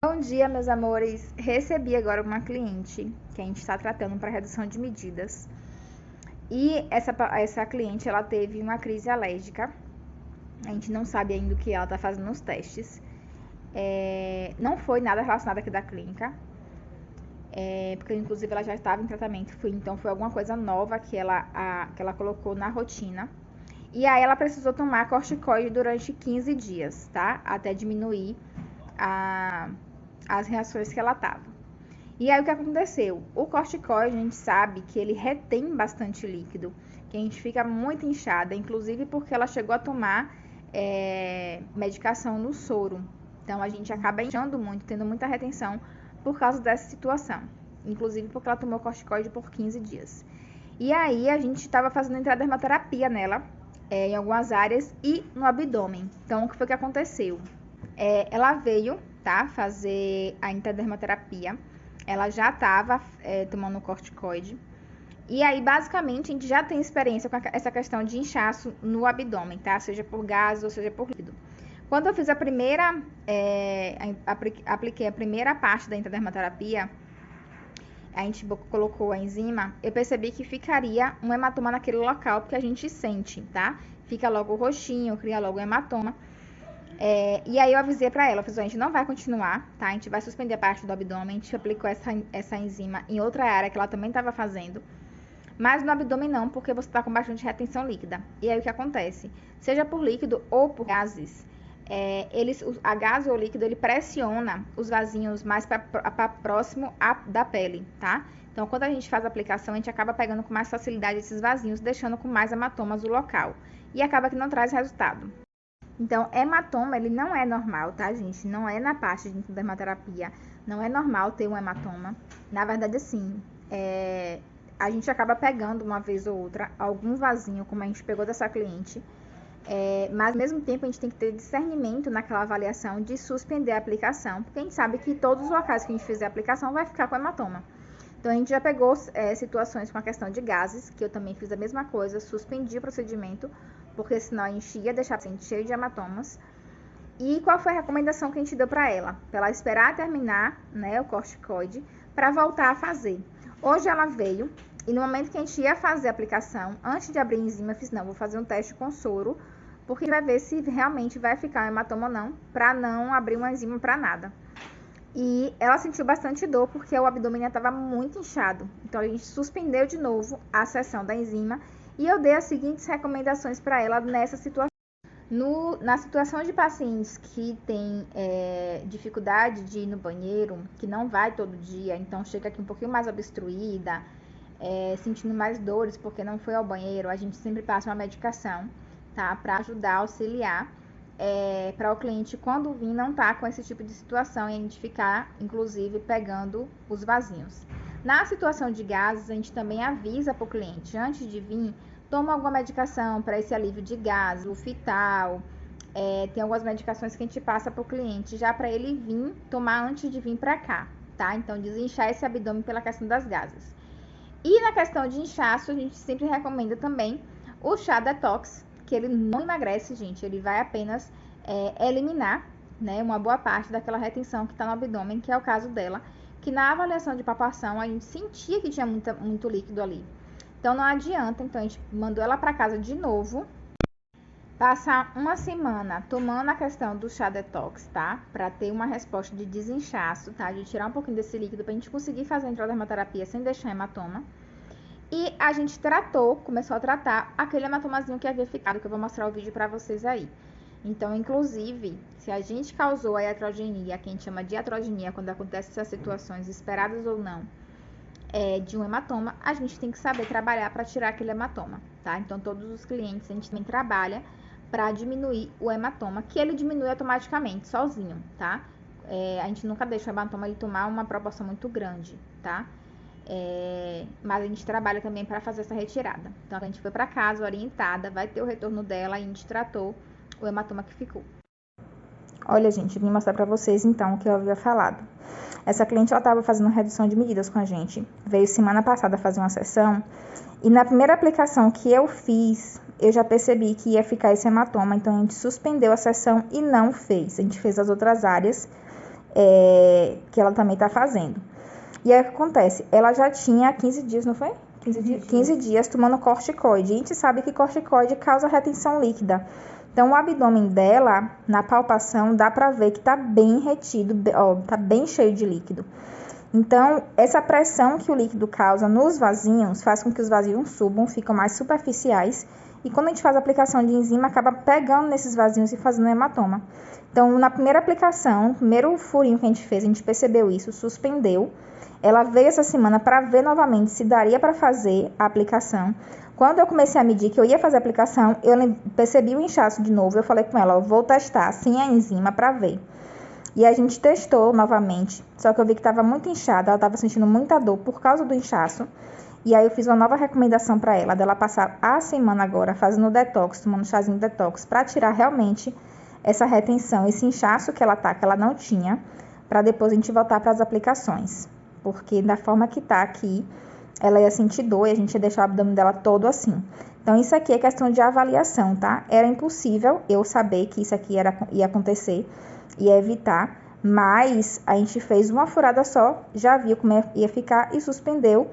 Bom dia, meus amores. Recebi agora uma cliente que a gente está tratando para redução de medidas. E essa cliente, ela teve uma crise alérgica. A gente não sabe ainda o que ela está fazendo nos testes. Não foi nada relacionado aqui da clínica. Porque inclusive ela já estava em tratamento. Então foi alguma coisa nova que ela colocou na rotina. E aí ela precisou tomar corticoide durante 15 dias, tá? Até diminuir as reações que ela tava. E aí o que aconteceu? O corticoide, a gente sabe que ele retém bastante líquido, que a gente fica muito inchada, inclusive porque ela chegou a tomar medicação no soro. Então a gente acaba inchando muito, tendo muita retenção por causa dessa situação. Inclusive porque ela tomou corticoide por 15 dias. E aí a gente estava fazendo intradermoterapia nela, em algumas áreas e no abdômen. Então o que foi que aconteceu? Ela veio, tá, fazer a intradermoterapia. Ela já estava tomando corticoide. E aí, basicamente, a gente já tem experiência com essa questão de inchaço no abdômen, tá? Seja por gás ou seja por líquido. Quando eu fiz apliquei a primeira parte da intradermoterapia, a gente colocou a enzima, eu percebi que ficaria um hematoma naquele local, porque a gente sente, tá? Fica logo o roxinho, cria logo o hematoma. E aí eu avisei pra ela, a gente não vai continuar, tá? A gente vai suspender a parte do abdômen, a gente aplicou essa enzima em outra área que ela também estava fazendo. Mas no abdômen não, porque você tá com bastante retenção líquida. E aí o que acontece? Seja por líquido ou por gases, a gás ou o líquido, ele pressiona os vasinhos mais para próximo da pele, tá? Então, quando a gente faz a aplicação, a gente acaba pegando com mais facilidade esses vasinhos, deixando com mais hematomas o local. E acaba que não traz resultado. Então, hematoma, ele não é normal, tá, gente? Não é na parte de dermoterapia. Não é normal ter um hematoma. Na verdade, assim, a gente acaba pegando uma vez ou outra algum vasinho, como a gente pegou dessa cliente. Mas, ao mesmo tempo, a gente tem que ter discernimento naquela avaliação de suspender a aplicação. Porque a gente sabe que todos os locais que a gente fizer a aplicação vai ficar com hematoma. Então, a gente já pegou situações com a questão de gases, que eu também fiz a mesma coisa, suspendi o procedimento, porque senão enchia, deixava o paciente cheio de hematomas. E qual foi a recomendação que a gente deu para ela? Para ela esperar terminar, né, o corticoide, para voltar a fazer. Hoje ela veio, e no momento que a gente ia fazer a aplicação, antes de abrir a enzima, eu fiz, não, vou fazer um teste com soro, porque a gente vai ver se realmente vai ficar um hematoma ou não, para não abrir uma enzima para nada. E ela sentiu bastante dor, porque o abdômen estava muito inchado. Então, a gente suspendeu de novo a sessão da enzima, e eu dei as seguintes recomendações para ela nessa situação. Na situação de pacientes que têm dificuldade de ir no banheiro, que não vai todo dia, então chega aqui um pouquinho mais obstruída, sentindo mais dores porque não foi ao banheiro, a gente sempre passa uma medicação, tá? Para ajudar, auxiliar, para o cliente, quando vir, não tá com esse tipo de situação e a gente ficar, inclusive, pegando os vasinhos. Na situação de gases, a gente também avisa para o cliente, antes de vir, toma alguma medicação para esse alívio de gases, o Fital, tem algumas medicações que a gente passa para o cliente, já para ele vir, tomar antes de vir para cá, tá? Então, desinchar esse abdômen pela questão das gases. E na questão de inchaço, a gente sempre recomenda também o chá detox, que ele não emagrece, gente, ele vai apenas eliminar, né, uma boa parte daquela retenção que está no abdômen, que é o caso dela, que na avaliação de palpação a gente sentia que tinha muito líquido ali. Então não adianta, então a gente mandou ela para casa de novo, passar uma semana tomando a questão do chá detox, tá? Para ter uma resposta de desinchaço, tá? De tirar um pouquinho desse líquido pra gente conseguir fazer a intradermoterapia sem deixar hematoma. E a gente começou a tratar aquele hematomazinho que havia ficado, que eu vou mostrar o vídeo pra vocês aí. Então, inclusive, se a gente causou a iatrogenia, que a gente chama de iatrogenia, quando acontecem essas situações, esperadas ou não, de um hematoma, a gente tem que saber trabalhar para tirar aquele hematoma, tá? Então, todos os clientes, a gente também trabalha para diminuir o hematoma, que ele diminui automaticamente, sozinho, tá? A gente nunca deixa o hematoma ele tomar uma proporção muito grande, tá? Mas a gente trabalha também para fazer essa retirada. Então, a gente foi para casa orientada, vai ter o retorno dela e a gente tratou o hematoma que ficou. Olha, gente, vim mostrar para vocês, então, o que eu havia falado. Essa cliente, ela estava fazendo redução de medidas com a gente. Veio semana passada fazer uma sessão. E na primeira aplicação que eu fiz, eu já percebi que ia ficar esse hematoma. Então, a gente suspendeu a sessão e não fez. A gente fez as outras áreas. que ela também está fazendo. E aí o que acontece? Ela já tinha 15 dias, não foi? 15 dias tomando corticoide. A gente sabe que corticoide causa retenção líquida. Então, o abdômen dela, na palpação, dá pra ver que tá bem retido, ó, tá bem cheio de líquido. Então, essa pressão que o líquido causa nos vasinhos faz com que os vasinhos subam, ficam mais superficiais. E quando a gente faz a aplicação de enzima, acaba pegando nesses vasinhos e fazendo um hematoma. Então, na primeira aplicação, no primeiro furinho que a gente fez, a gente percebeu isso, suspendeu. Ela veio essa semana para ver novamente se daria para fazer a aplicação. Quando eu comecei a medir que eu ia fazer a aplicação, eu percebi o inchaço de novo. Eu falei com ela, ó, vou testar sem a enzima para ver. E a gente testou novamente, só que eu vi que estava muito inchada, ela estava sentindo muita dor por causa do inchaço. E aí eu fiz uma nova recomendação para ela, dela passar a semana agora fazendo detox, tomando chazinho detox, para tirar realmente essa retenção, esse inchaço que ela tá, que ela não tinha, para depois a gente voltar para as aplicações. Porque da forma que tá aqui, ela ia sentir dor e a gente ia deixar o abdômen dela todo assim. Então, isso aqui é questão de avaliação, tá? Era impossível eu saber que isso aqui ia acontecer e evitar, mas a gente fez uma furada só, já viu como ia ficar e suspendeu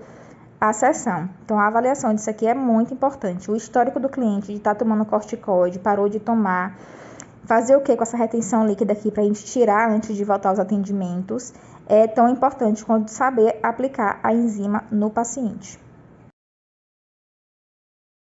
a sessão. Então, a avaliação disso aqui é muito importante. O histórico do cliente de estar tomando corticoide, parou de tomar, fazer o que com essa retenção líquida aqui para a gente tirar antes de voltar aos atendimentos, é tão importante quanto saber aplicar a enzima no paciente.